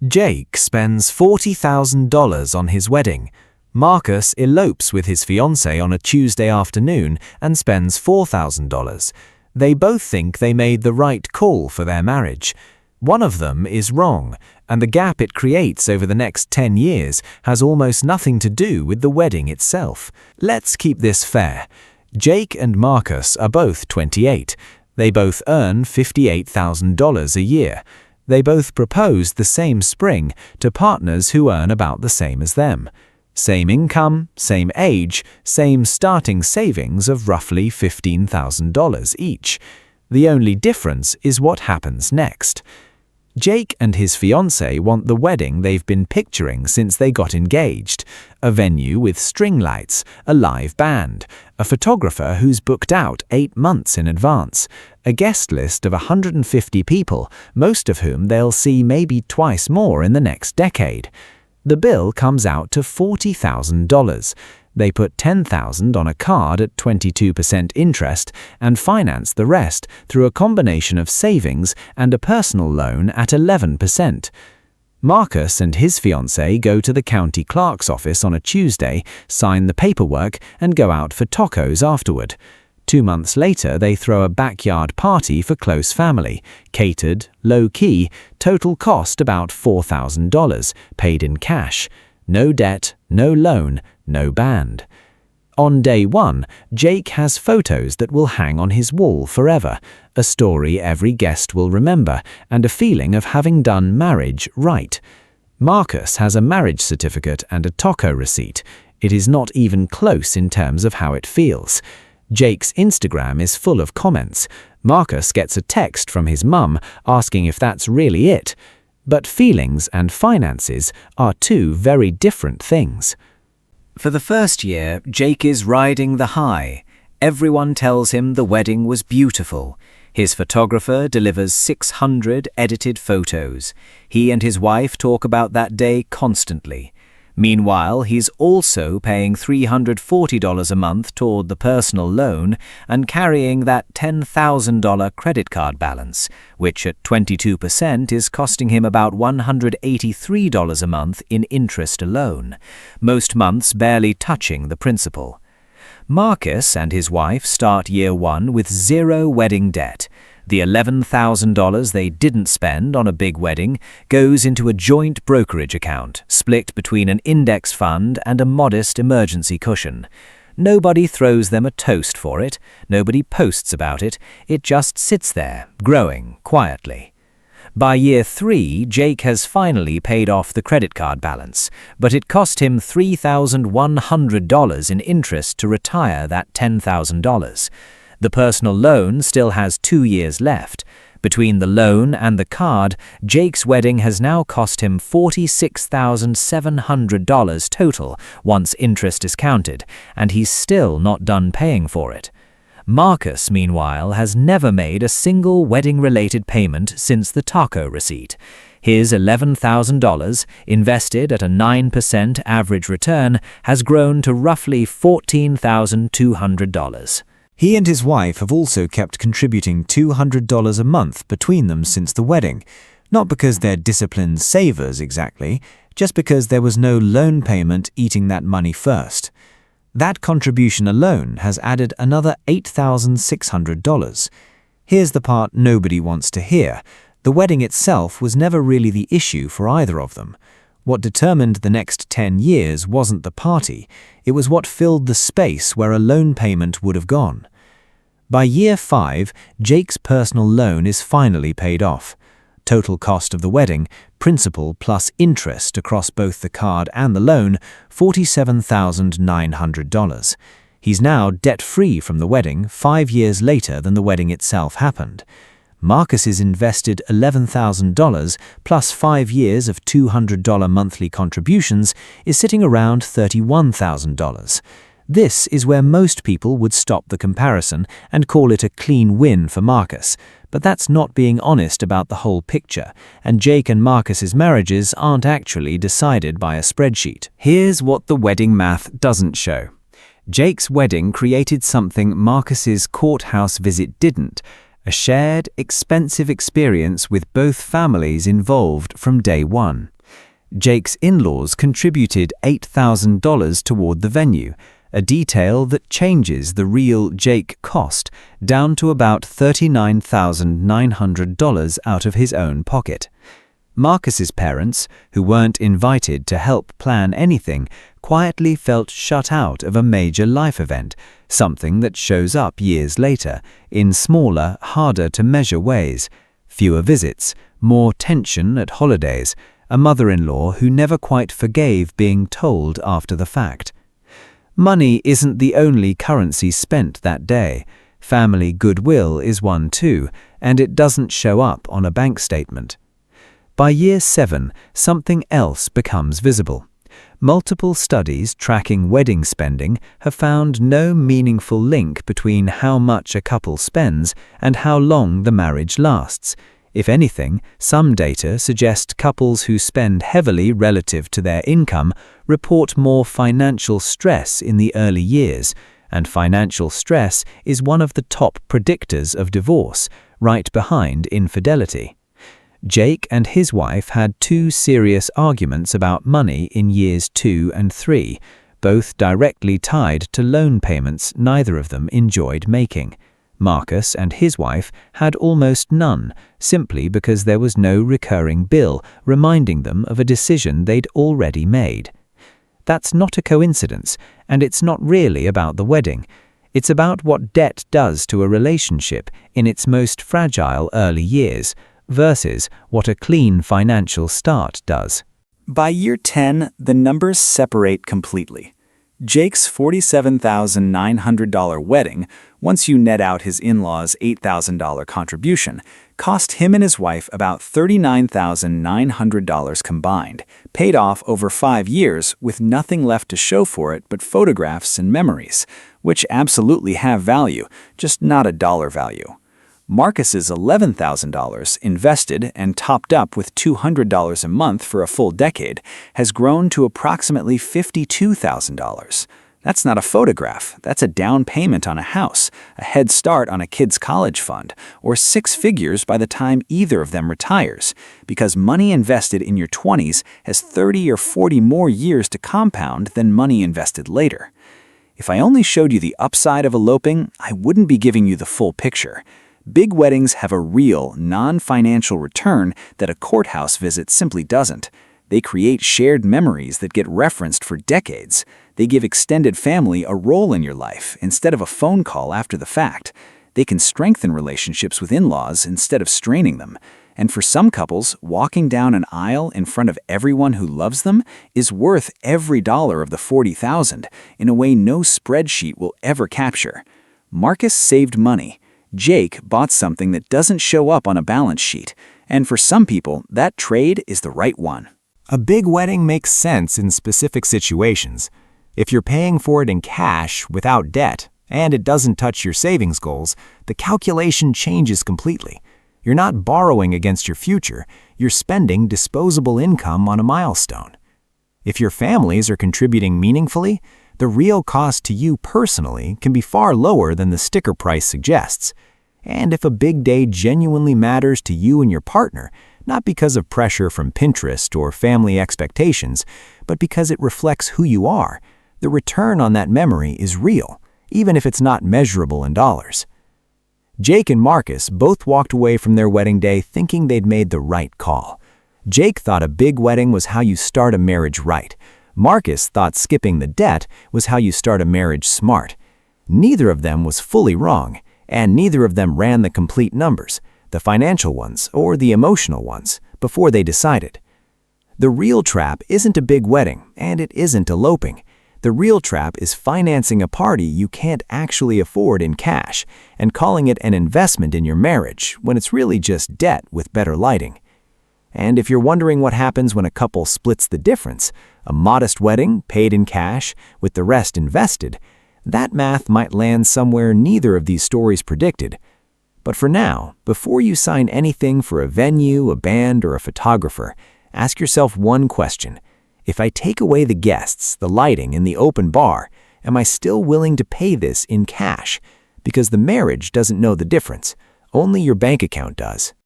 Jake spends $40,000 on his wedding. Marcus elopes with his fiancée on a Tuesday afternoon and spends $4,000. They both think they made the right call for their marriage. One of them is wrong, and the gap it creates over the next 10 years has almost nothing to do with the wedding itself. Let's keep this fair. Jake and Marcus are both 28. They both earn $58,000 a year. They both proposed the same spring to partners who earn about the same as them. Same income, same age, same starting savings of roughly $15,000 each. The only difference is what happens next. Jake and his fiancée want the wedding they've been picturing since they got engaged. A venue with string lights, a live band, a photographer who's booked out 8 months in advance, a guest list of 150 people, most of whom they'll see maybe twice more in the next decade. The bill comes out to $40,000. They put $10,000 on a card at 22% interest and finance the rest through a combination of savings and a personal loan at 11%. Marcus and his fiancée go to the county clerk's office on a Tuesday, sign the paperwork, and go out for tacos afterward. 2 months later, they throw a backyard party for close family, catered, low-key, total cost about $4,000, paid in cash. No debt, no loan, no band. On day 1, Jake has photos that will hang on his wall forever, a story every guest will remember, and a feeling of having done marriage right. Marcus has a marriage certificate and a taco receipt. It is not even close in terms of how it feels. Jake's Instagram is full of comments. Marcus gets a text from his mum asking if that's really it. But feelings and finances are two very different things. For the first year, Jake is riding the high. Everyone tells him the wedding was beautiful. His photographer delivers 600 edited photos. He and his wife talk about that day constantly. Meanwhile, he's also paying $340 a month toward the personal loan and carrying that $10,000 credit card balance, which at 22% is costing him about $183 a month in interest alone, most months barely touching the principal. Marcus and his wife start year 1 with 0 wedding debt. The $11,000 they didn't spend on a big wedding goes into a joint brokerage account, split between an index fund and a modest emergency cushion. Nobody throws them a toast for it, nobody posts about it, it just sits there, growing quietly. By year 3, Jake has finally paid off the credit card balance, but it cost him $3,100 in interest to retire that $10,000. The personal loan still has 2 years left. Between the loan and the card, Jake's wedding has now cost him $46,700 total once interest is counted, and he's still not done paying for it. Marcus, meanwhile, has never made a single wedding-related payment since the taco receipt. His $11,000, invested at a 9% average return, has grown to roughly $14,200. He and his wife have also kept contributing $200 a month between them since the wedding, not because they're disciplined savers exactly, just because there was no loan payment eating that money first. That contribution alone has added another $8,600. Here's the part nobody wants to hear. The wedding itself was never really the issue for either of them. What determined the next 10 years wasn't the party, it was what filled the space where a loan payment would have gone. By year 5, Jake's personal loan is finally paid off. Total cost of the wedding, principal plus interest across both the card and the loan, $47,900. He's now debt-free from the wedding 5 years later than the wedding itself happened. Marcus's invested $11,000 plus 5 years of $200 monthly contributions is sitting around $31,000. This is where most people would stop the comparison and call it a clean win for Marcus, but that's not being honest about the whole picture, and Jake and Marcus's marriages aren't actually decided by a spreadsheet. Here's what the wedding math doesn't show. Jake's wedding created something Marcus's courthouse visit didn't, a shared, expensive experience with both families involved from day one. Jake's in-laws contributed $8,000 toward the venue, a detail that changes the real Jake cost down to about $39,900 out of his own pocket. Marcus's parents, who weren't invited to help plan anything, quietly felt shut out of a major life event, something that shows up years later, in smaller, harder-to-measure ways. Fewer visits, more tension at holidays, a mother-in-law who never quite forgave being told after the fact. Money isn't the only currency spent that day. Family goodwill is one too, and it doesn't show up on a bank statement. By year 7, something else becomes visible. Multiple studies tracking wedding spending have found no meaningful link between how much a couple spends and how long the marriage lasts. If anything, some data suggest couples who spend heavily relative to their income report more financial stress in the early years, and financial stress is one of the top predictors of divorce, right behind infidelity. Jake and his wife had 2 serious arguments about money in years 2 and 3, both directly tied to loan payments neither of them enjoyed making. Marcus and his wife had almost none, simply because there was no recurring bill reminding them of a decision they'd already made. That's not a coincidence, and it's not really about the wedding. It's about what debt does to a relationship in its most fragile early years, versus what a clean financial start does. By year 10, the numbers separate completely. Jake's $47,900 wedding, once you net out his in-laws' $8,000 contribution, cost him and his wife about $39,900 combined, paid off over 5 years with nothing left to show for it but photographs and memories, which absolutely have value, just not a dollar value. Marcus's $11,000, invested and topped up with $200 a month for a full decade, has grown to approximately $52,000. That's not a photograph, that's a down payment on a house, a head start on a kid's college fund, or 6 figures by the time either of them retires, because money invested in your 20s has 30 or 40 more years to compound than money invested later. If I only showed you the upside of eloping, I wouldn't be giving you the full picture. Big weddings have a real, non-financial return that a courthouse visit simply doesn't. They create shared memories that get referenced for decades. They give extended family a role in your life instead of a phone call after the fact. They can strengthen relationships with in-laws instead of straining them. And for some couples, walking down an aisle in front of everyone who loves them is worth every dollar of the $40,000 in a way no spreadsheet will ever capture. Marcus saved money. Jake bought something that doesn't show up on a balance sheet, and for some people, that trade is the right one. A big wedding makes sense in specific situations. If you're paying for it in cash without debt, and it doesn't touch your savings goals, the calculation changes completely. You're not borrowing against your future, you're spending disposable income on a milestone. If your families are contributing meaningfully, the real cost to you personally can be far lower than the sticker price suggests. And if a big day genuinely matters to you and your partner, not because of pressure from Pinterest or family expectations, but because it reflects who you are, the return on that memory is real, even if it's not measurable in dollars. Jake and Marcus both walked away from their wedding day thinking they'd made the right call. Jake thought a big wedding was how you start a marriage right. Marcus thought skipping the debt was how you start a marriage smart. Neither of them was fully wrong, and neither of them ran the complete numbers, the financial ones or the emotional ones, before they decided. The real trap isn't a big wedding, and it isn't eloping. The real trap is financing a party you can't actually afford in cash and calling it an investment in your marriage when it's really just debt with better lighting. And if you're wondering what happens when a couple splits the difference, a modest wedding paid in cash with the rest invested, that math might land somewhere neither of these stories predicted. But for now, before you sign anything for a venue, a band, or a photographer, ask yourself one question. If I take away the guests, the lighting, and the open bar, am I still willing to pay this in cash? Because the marriage doesn't know the difference. Only your bank account does.